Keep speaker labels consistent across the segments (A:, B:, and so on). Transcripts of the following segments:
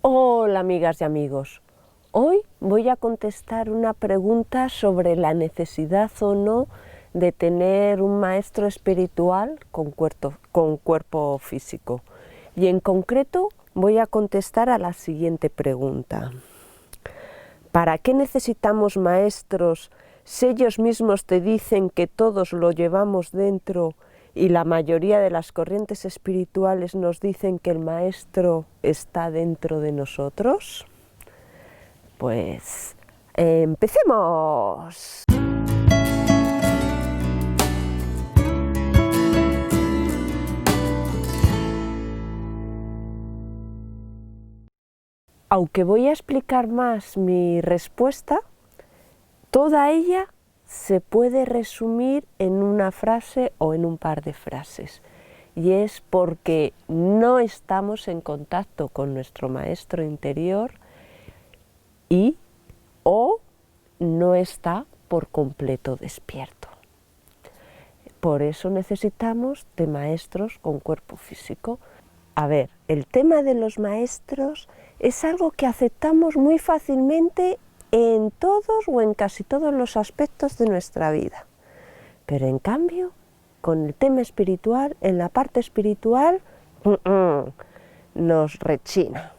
A: Hola amigas y amigos, hoy voy a contestar una pregunta sobre la necesidad o no de tener un maestro espiritual con cuerpo físico. Y en concreto voy a contestar a la siguiente pregunta. ¿Para qué necesitamos maestros si ellos mismos te dicen que todos lo llevamos dentro y la mayoría de las corrientes espirituales nos dicen que el maestro está dentro de nosotros? Pues empecemos. Aunque voy a explicar más mi respuesta, toda ella se puede resumir en una frase o en un par de frases. Y es porque no estamos en contacto con nuestro maestro interior o no está por completo despierto. Por eso necesitamos de maestros con cuerpo físico. A ver, el tema de los maestros es algo que aceptamos muy fácilmente en todos o en casi todos los aspectos de nuestra vida. Pero en cambio, con el tema espiritual, en la parte espiritual, nos rechina.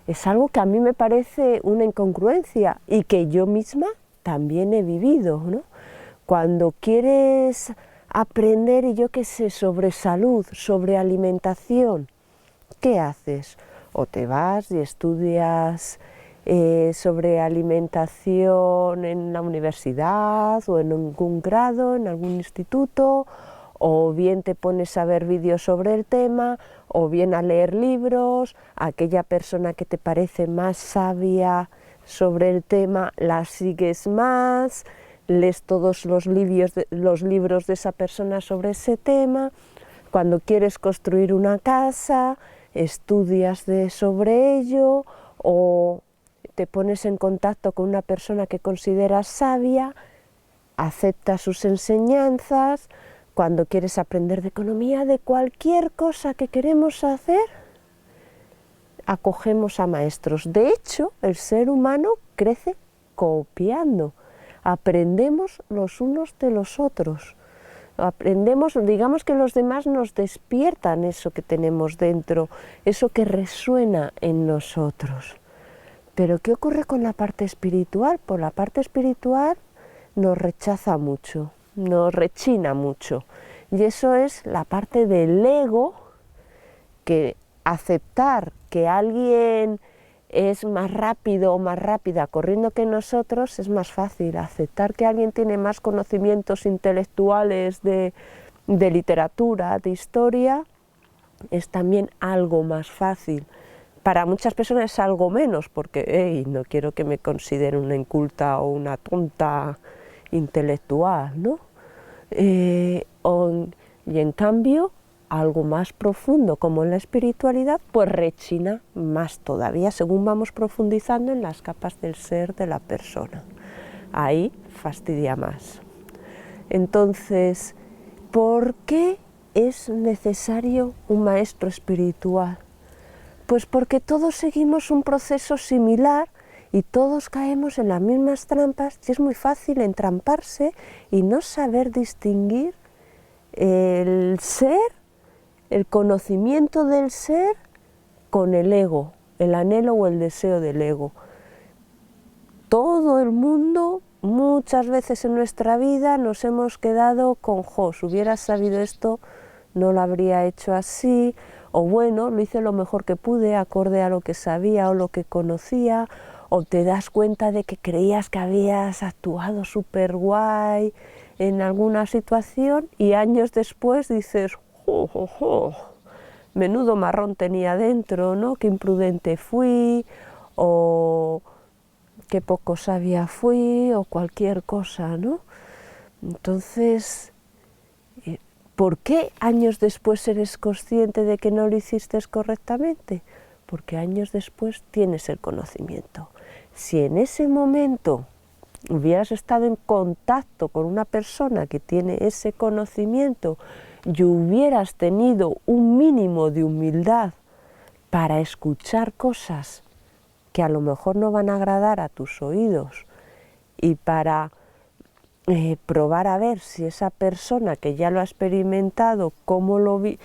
A: Es algo que a mí me parece una incongruencia y que yo misma también he vivido, ¿no? Cuando quieres aprender, y yo qué sé, sobre salud, sobre alimentación, ¿qué haces? O te vas y estudias sobre alimentación en la universidad o en algún grado, en algún instituto, o bien te pones a ver vídeos sobre el tema, o bien a leer libros, aquella persona que te parece más sabia sobre el tema la sigues más, lees todos los libros de esa persona sobre ese tema. Cuando quieres construir una casa, estudias sobre ello, o te pones en contacto con una persona que consideras sabia, aceptas sus enseñanzas. Cuando quieres aprender de economía, de cualquier cosa que queremos hacer, acogemos a maestros. De hecho, el ser humano crece copiando. Aprendemos los unos de los otros. Aprendemos, digamos que los demás nos despiertan eso que tenemos dentro, eso que resuena en nosotros. Pero ¿qué ocurre con la parte espiritual? Pues la parte espiritual nos rechaza mucho, nos rechina mucho. Y eso es la parte del ego, que aceptar que alguien es más rápido o más rápida corriendo que nosotros es más fácil. Aceptar que alguien tiene más conocimientos intelectuales de literatura, de historia, es también algo más fácil. Para muchas personas es algo menos, porque no quiero que me consideren una inculta o una tonta intelectual, ¿no? Y en cambio, algo más profundo como en la espiritualidad, pues rechina más todavía según vamos profundizando en las capas del ser de la persona. Ahí fastidia más. Entonces, ¿por qué es necesario un maestro espiritual? Pues porque todos seguimos un proceso similar y todos caemos en las mismas trampas, y es muy fácil entramparse y no saber distinguir el ser, el conocimiento del ser, con el ego, el anhelo o el deseo del ego. Todo el mundo, muchas veces en nuestra vida, nos hemos quedado con, si hubiera sabido esto, no lo habría hecho así, o bueno, lo hice lo mejor que pude, acorde a lo que sabía o lo que conocía, o te das cuenta de que creías que habías actuado súper guay en alguna situación y años después dices, menudo marrón tenía dentro, ¿no? Qué imprudente fui, o qué poco sabia fui, o cualquier cosa, ¿no? Entonces, ¿por qué años después eres consciente de que no lo hiciste correctamente? Porque años después tienes el conocimiento. Si en ese momento hubieras estado en contacto con una persona que tiene ese conocimiento y hubieras tenido un mínimo de humildad para escuchar cosas que a lo mejor no van a agradar a tus oídos y para probar a ver si esa persona que ya lo ha experimentado, cómo lo vi,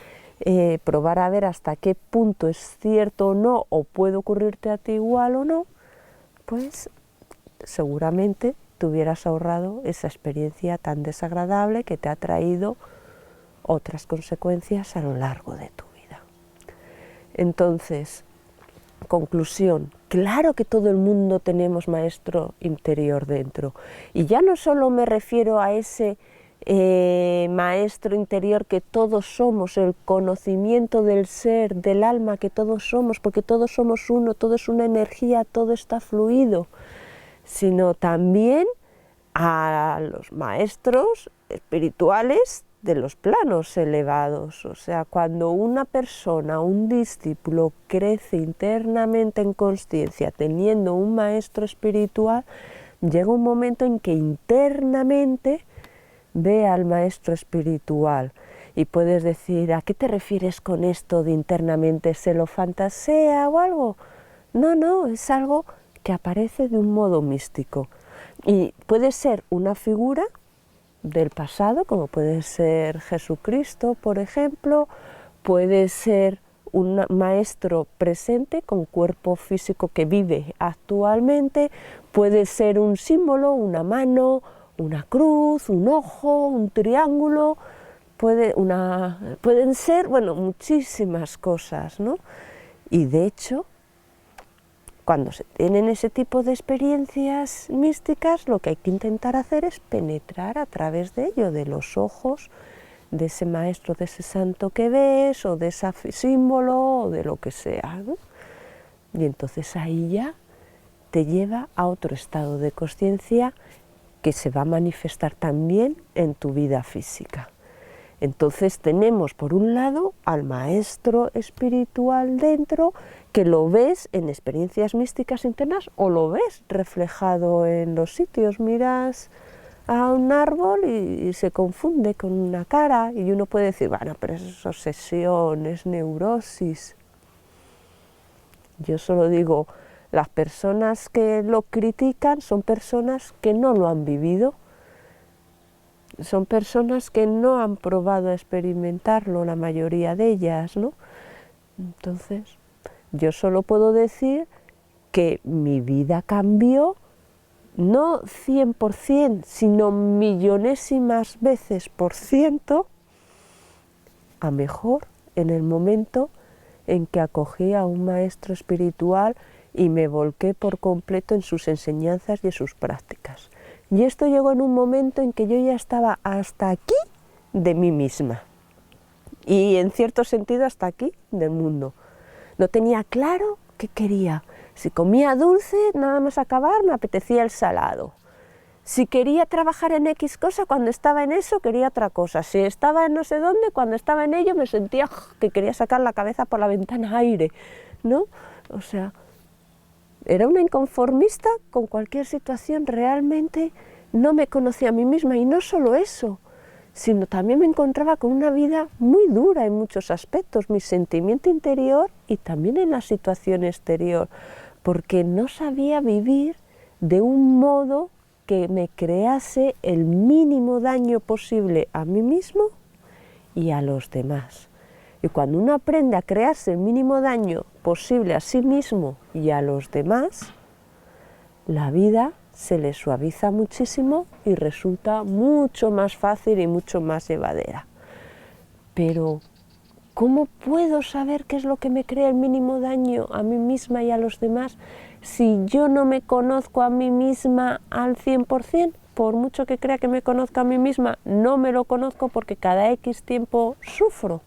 A: probar a ver hasta qué punto es cierto o no, o puede ocurrirte a ti igual o no, pues seguramente te hubieras ahorrado esa experiencia tan desagradable que te ha traído otras consecuencias a lo largo de tu vida. Entonces, conclusión, claro que todo el mundo tenemos maestro interior dentro, y ya no solo me refiero a ese maestro interior que todos somos, el conocimiento del ser, del alma que todos somos, porque todos somos uno, todo es una energía, todo está fluido, sino también a los maestros espirituales de los planos elevados. O sea, cuando una persona, un discípulo crece internamente en consciencia teniendo un maestro espiritual, llega un momento en que internamente ve al maestro espiritual. Y puedes decir, ¿a qué te refieres con esto de internamente? ¿Se lo fantasea o algo? No, no, es algo que aparece de un modo místico. Y puede ser una figura del pasado, como puede ser Jesucristo, por ejemplo, puede ser un maestro presente con cuerpo físico que vive actualmente, puede ser un símbolo, una mano, una cruz, un ojo, un triángulo, pueden ser, bueno, muchísimas cosas, ¿no? Y de hecho, cuando se tienen ese tipo de experiencias místicas, lo que hay que intentar hacer es penetrar a través de ello, de los ojos de ese maestro, de ese santo que ves, o de ese símbolo, o de lo que sea, ¿no? Y entonces ahí ya te lleva a otro estado de consciencia que se va a manifestar también en tu vida física. Entonces tenemos por un lado al maestro espiritual dentro, que lo ves en experiencias místicas internas o lo ves reflejado en los sitios. Miras a un árbol y se confunde con una cara y uno puede decir, bueno, pero eso es obsesión, es neurosis. Yo solo digo, las personas que lo critican son personas que no lo han vivido. Son personas que no han probado a experimentarlo, la mayoría de ellas, ¿no? Entonces, yo solo puedo decir que mi vida cambió, no 100%, sino millonésimas veces por ciento, a mejor en el momento en que acogí a un maestro espiritual y me volqué por completo en sus enseñanzas y en sus prácticas. Y esto llegó en un momento en que yo ya estaba hasta aquí de mí misma y en cierto sentido hasta aquí del mundo. No tenía claro qué quería. Si comía dulce, nada más acabar me apetecía el salado. Si quería trabajar en X cosa, cuando estaba en eso quería otra cosa. Si estaba en no sé dónde, cuando estaba en ello me sentía que quería sacar la cabeza por la ventana aire, ¿no? O sea, era una inconformista con cualquier situación, realmente no me conocía a mí misma, y no solo eso, sino también me encontraba con una vida muy dura en muchos aspectos, mi sentimiento interior y también en la situación exterior, porque no sabía vivir de un modo que me crease el mínimo daño posible a mí mismo y a los demás. Y cuando uno aprende a crearse el mínimo daño posible a sí mismo y a los demás, la vida se le suaviza muchísimo y resulta mucho más fácil y mucho más llevadera. Pero, ¿cómo puedo saber qué es lo que me crea el mínimo daño a mí misma y a los demás si yo no me conozco a mí misma al 100%? Por mucho que crea que me conozca a mí misma, no me lo conozco porque cada X tiempo sufro.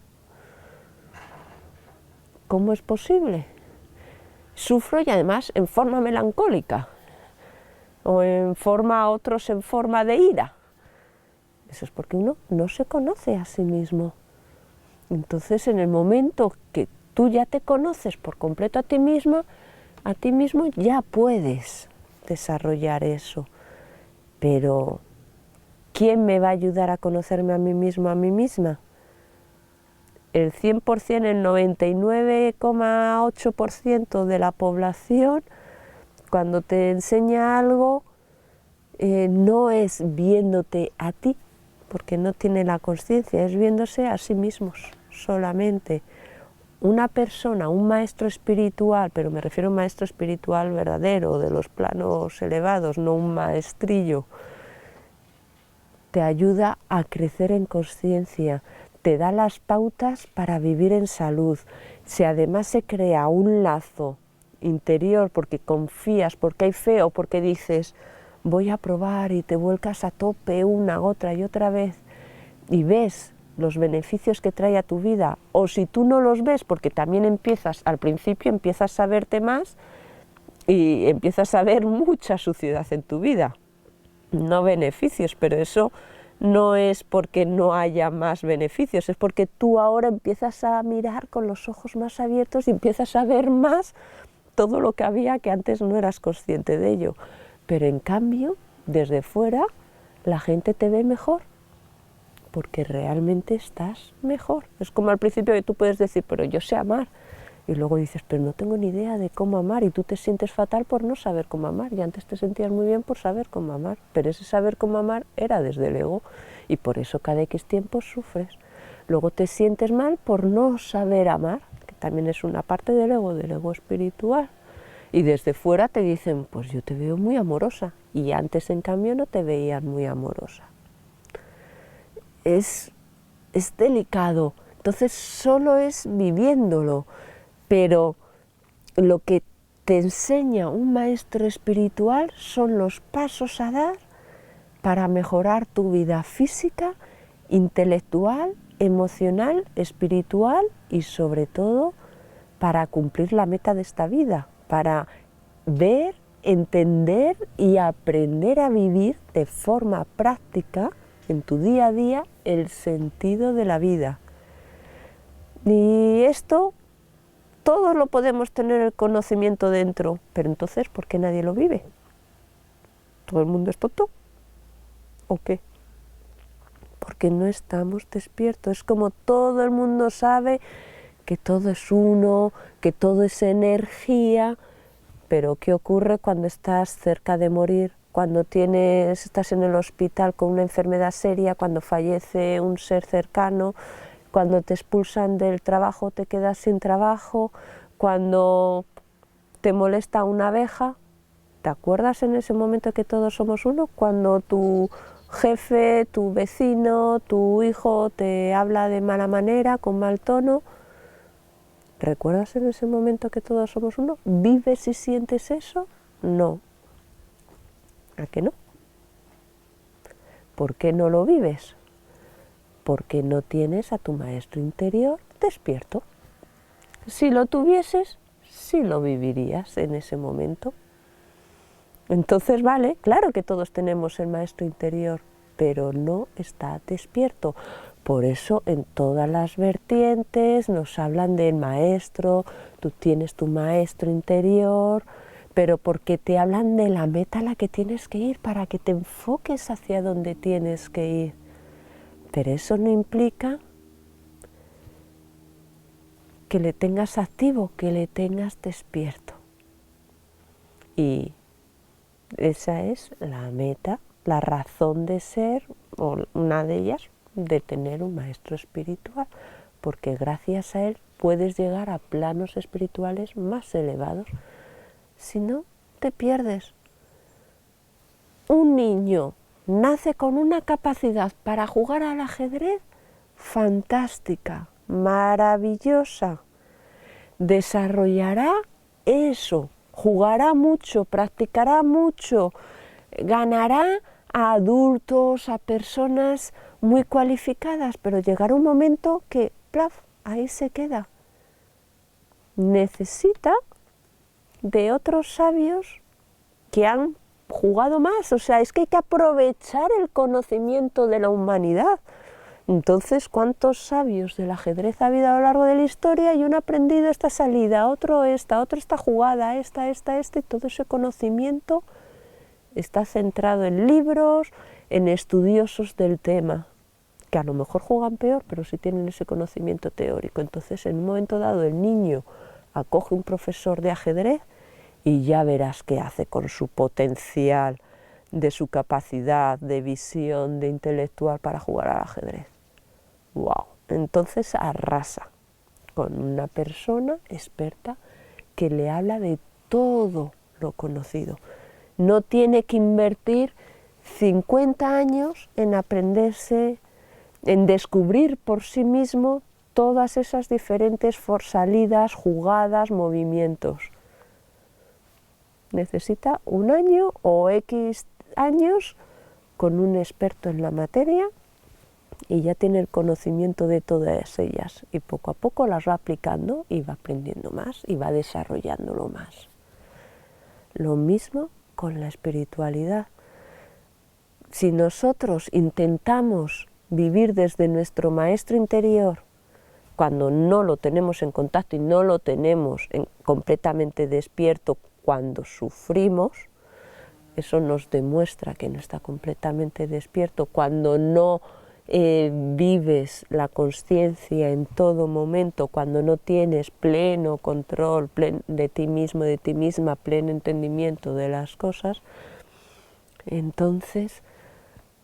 A: ¿Cómo es posible? Sufro y además en forma melancólica, o otros en forma de ira. Eso es porque uno no se conoce a sí mismo. Entonces, en el momento que tú ya te conoces por completo a ti mismo ya puedes desarrollar eso. Pero, ¿quién me va a ayudar a conocerme a mí mismo, a mí misma? el 100%, el 99,8% de la población, cuando te enseña algo, no es viéndote a ti, porque no tiene la conciencia, es viéndose a sí mismos solamente. Una persona, un maestro espiritual, pero me refiero a un maestro espiritual verdadero, de los planos elevados, no un maestrillo, te ayuda a crecer en conciencia, te da las pautas para vivir en salud. Si además se crea un lazo interior porque confías, porque hay fe o porque dices voy a probar y te vuelcas a tope una, otra y otra vez y ves los beneficios que trae a tu vida, o si tú no los ves porque también empiezas, al principio empiezas a verte más y empiezas a ver mucha suciedad en tu vida, no beneficios, pero eso no es porque no haya más beneficios, es porque tú ahora empiezas a mirar con los ojos más abiertos y empiezas a ver más todo lo que había que antes no eras consciente de ello. Pero en cambio, desde fuera, la gente te ve mejor, porque realmente estás mejor. Es como al principio que tú puedes decir, pero yo sé amar, y luego dices, pero no tengo ni idea de cómo amar, y tú te sientes fatal por no saber cómo amar, y antes te sentías muy bien por saber cómo amar, pero ese saber cómo amar era desde el ego, y por eso cada X tiempo sufres. Luego te sientes mal por no saber amar, que también es una parte del ego espiritual, y desde fuera te dicen, pues yo te veo muy amorosa, y antes en cambio no te veían muy amorosa. Es delicado, entonces solo es viviéndolo, pero lo que te enseña un maestro espiritual son los pasos a dar para mejorar tu vida física, intelectual, emocional, espiritual y sobre todo para cumplir la meta de esta vida, para ver, entender y aprender a vivir de forma práctica en tu día a día el sentido de la vida. Y esto todos lo podemos tener el conocimiento dentro, pero entonces ¿por qué nadie lo vive? ¿Todo el mundo es tonto? ¿O qué? Porque no estamos despiertos. Es como todo el mundo sabe que todo es uno, que todo es energía, pero ¿qué ocurre cuando estás cerca de morir? Cuando estás en el hospital con una enfermedad seria, cuando fallece un ser cercano, cuando te expulsan del trabajo, te quedas sin trabajo, cuando te molesta una abeja, ¿te acuerdas en ese momento que todos somos uno? Cuando tu jefe, tu vecino, tu hijo te habla de mala manera, con mal tono, ¿recuerdas en ese momento que todos somos uno? ¿Vives y sientes eso? No. ¿A qué no? ¿Por qué no lo vives? Porque no tienes a tu maestro interior despierto. Si lo tuvieses, sí lo vivirías en ese momento. Entonces, vale, claro que todos tenemos el maestro interior, pero no está despierto. Por eso en todas las vertientes nos hablan del maestro, tú tienes tu maestro interior, pero porque te hablan de la meta a la que tienes que ir, para que te enfoques hacia donde tienes que ir. Pero eso no implica que le tengas activo, que le tengas despierto. Y esa es la meta, la razón de ser, o una de ellas, de tener un maestro espiritual, porque gracias a él puedes llegar a planos espirituales más elevados. Si no, te pierdes. Un niño nace con una capacidad para jugar al ajedrez fantástica, maravillosa. Desarrollará eso, jugará mucho, practicará mucho, ganará a adultos, a personas muy cualificadas, pero llegará un momento que, plaf, ahí se queda. Necesita de otros sabios que han jugado más, o sea, es que hay que aprovechar el conocimiento de la humanidad. Entonces, ¿cuántos sabios del ajedrez ha habido a lo largo de la historia? Y uno ha aprendido esta salida, otro esta jugada, esta, y todo ese conocimiento está centrado en libros, en estudiosos del tema, que a lo mejor juegan peor, pero sí tienen ese conocimiento teórico. Entonces, en un momento dado, el niño acoge un profesor de ajedrez y ya verás qué hace con su potencial, de su capacidad, de visión, de intelectual para jugar al ajedrez. ¡Wow! Entonces arrasa con una persona experta que le habla de todo lo conocido. No tiene que invertir 50 años en aprenderse, en descubrir por sí mismo todas esas diferentes salidas, jugadas, movimientos. Necesita un año o X años con un experto en la materia y ya tiene el conocimiento de todas ellas y poco a poco las va aplicando y va aprendiendo más y va desarrollándolo más. Lo mismo con la espiritualidad. Si nosotros intentamos vivir desde nuestro maestro interior, cuando no lo tenemos en contacto y no lo tenemos completamente despierto, cuando sufrimos, eso nos demuestra que no está completamente despierto. Cuando no vives la consciencia en todo momento, cuando no tienes pleno control de ti mismo, de ti misma, pleno entendimiento de las cosas, entonces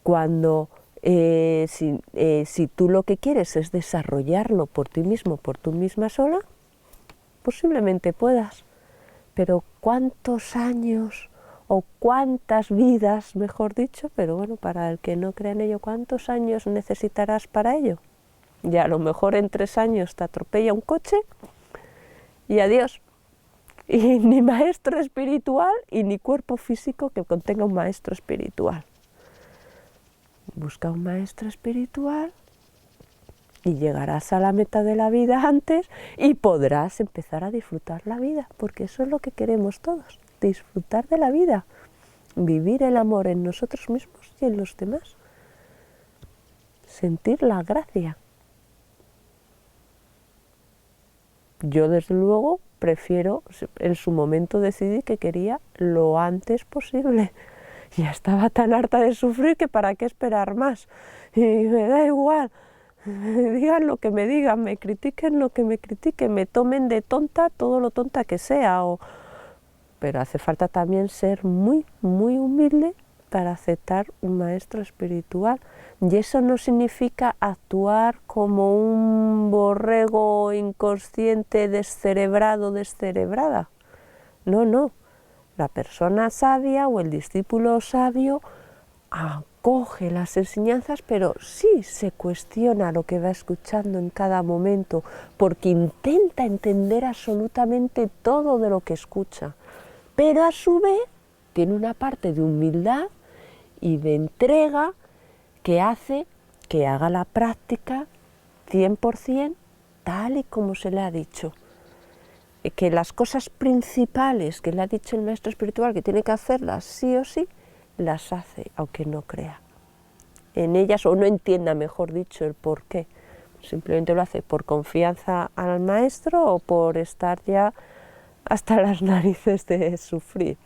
A: cuando si tú lo que quieres es desarrollarlo por ti mismo, por tú misma sola, posiblemente puedas, pero ¿cuántos años o cuántas vidas, mejor dicho, pero bueno, para el que no crea en ello, cuántos años necesitarás para ello? Y a lo mejor en 3 años te atropella un coche y adiós. Y ni maestro espiritual y ni cuerpo físico que contenga un maestro espiritual. Busca un maestro espiritual y llegarás a la meta de la vida antes y podrás empezar a disfrutar la vida, porque eso es lo que queremos todos, disfrutar de la vida, vivir el amor en nosotros mismos y en los demás, sentir la gracia. Yo desde luego prefiero, en su momento decidí que quería lo antes posible. Ya estaba tan harta de sufrir que para qué esperar más. Y me da igual, me digan lo que me digan, me critiquen lo que me critiquen, me tomen de tonta todo lo tonta que sea. Pero hace falta también ser muy, muy humilde para aceptar un maestro espiritual. Y eso no significa actuar como un borrego inconsciente, descerebrado, descerebrada. No, no. La persona sabia o el discípulo sabio acoge las enseñanzas, pero sí se cuestiona lo que va escuchando en cada momento, porque intenta entender absolutamente todo de lo que escucha, pero a su vez tiene una parte de humildad y de entrega que hace que haga la práctica 100% tal y como se le ha dicho. Que las cosas principales que le ha dicho el maestro espiritual, que tiene que hacerlas sí o sí, las hace, aunque no crea en ellas o no entienda, mejor dicho, el por qué. Simplemente lo hace por confianza al maestro o por estar ya hasta las narices de sufrir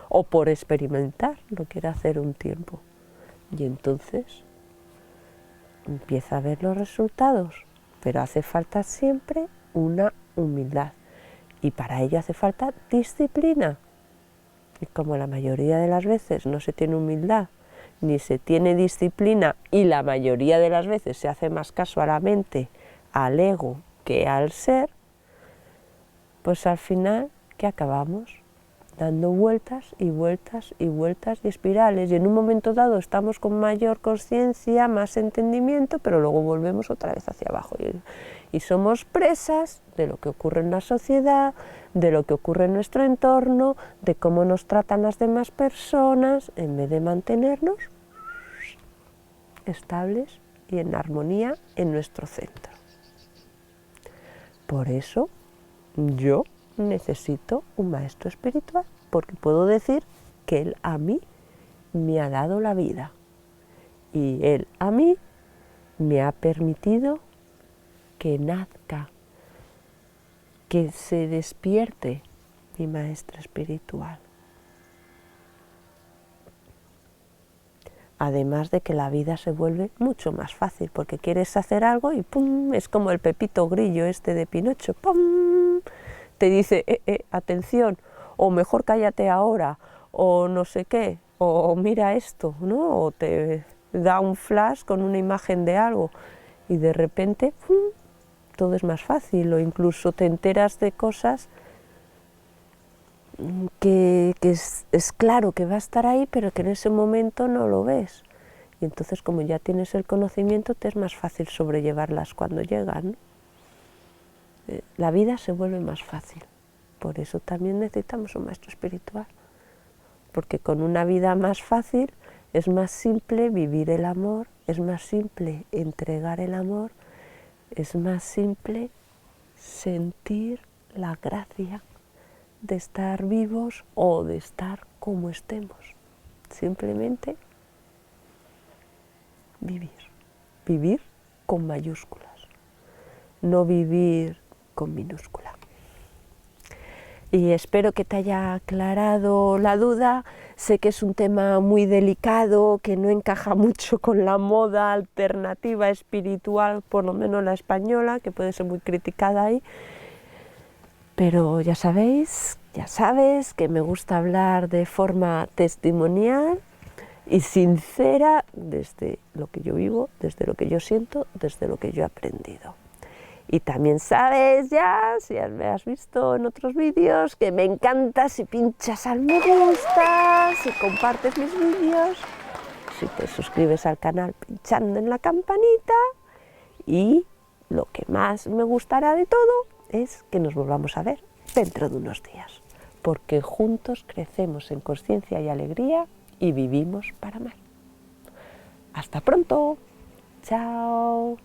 A: o por experimentar, lo quiere hacer un tiempo. Y entonces empieza a ver los resultados, pero hace falta siempre una humildad. Y para ello hace falta disciplina. Y como la mayoría de las veces no se tiene humildad, ni se tiene disciplina, y la mayoría de las veces se hace más caso a la mente, al ego, que al ser, pues al final, ¿qué acabamos? Dando vueltas y vueltas y vueltas y espirales. Y en un momento dado estamos con mayor conciencia, más entendimiento, pero luego volvemos otra vez hacia abajo. Y somos presas de lo que ocurre en la sociedad, de lo que ocurre en nuestro entorno, de cómo nos tratan las demás personas, en vez de mantenernos estables y en armonía en nuestro centro. Por eso yo necesito un maestro espiritual, porque puedo decir que él a mí me ha dado la vida y él a mí me ha permitido que nazca, que se despierte mi maestra espiritual. Además de que la vida se vuelve mucho más fácil, porque quieres hacer algo y ¡pum! Es como el Pepito Grillo este de Pinocho, ¡pum! Te dice, atención, o mejor cállate ahora, o no sé qué, o mira esto, ¿no? O te da un flash con una imagen de algo y de repente ¡pum! Todo es más fácil, o incluso te enteras de cosas que es claro que va a estar ahí, pero que en ese momento no lo ves. Y entonces, como ya tienes el conocimiento, te es más fácil sobrellevarlas cuando llegan, ¿no? La vida se vuelve más fácil. Por eso también necesitamos un maestro espiritual. Porque con una vida más fácil es más simple vivir el amor, es más simple entregar el amor, es más simple sentir la gracia de estar vivos o de estar como estemos. Simplemente vivir con mayúsculas, no vivir con minúscula. Y espero que te haya aclarado la duda. Sé que es un tema muy delicado, que no encaja mucho con la moda alternativa espiritual, por lo menos la española, que puede ser muy criticada ahí. Pero ya sabes que me gusta hablar de forma testimonial y sincera desde lo que yo vivo, desde lo que yo siento, desde lo que yo he aprendido. Y también sabes ya, si me has visto en otros vídeos, que me encanta si pinchas al me gusta, si compartes mis vídeos, si te suscribes al canal pinchando en la campanita, y lo que más me gustará de todo es que nos volvamos a ver dentro de unos días, porque juntos crecemos en conciencia y alegría y vivimos para amar. Hasta pronto. Chao.